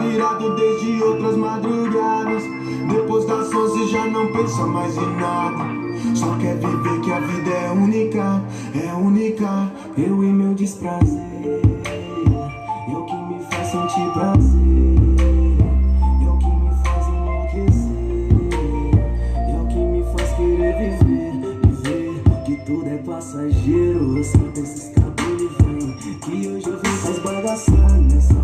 virado desde outras madrugadas. Depois das 11 já não pensa mais em nada. Só quer viver que a vida é única, é única. Eu e meu desprazer, eu que me faz sentir prazer, eu que me faz enlouquecer, eu que me faz querer viver, viver. Que tudo é passageiro, eu solto esses cabelos e vem. Que hoje eu vim faz bagaçar nessa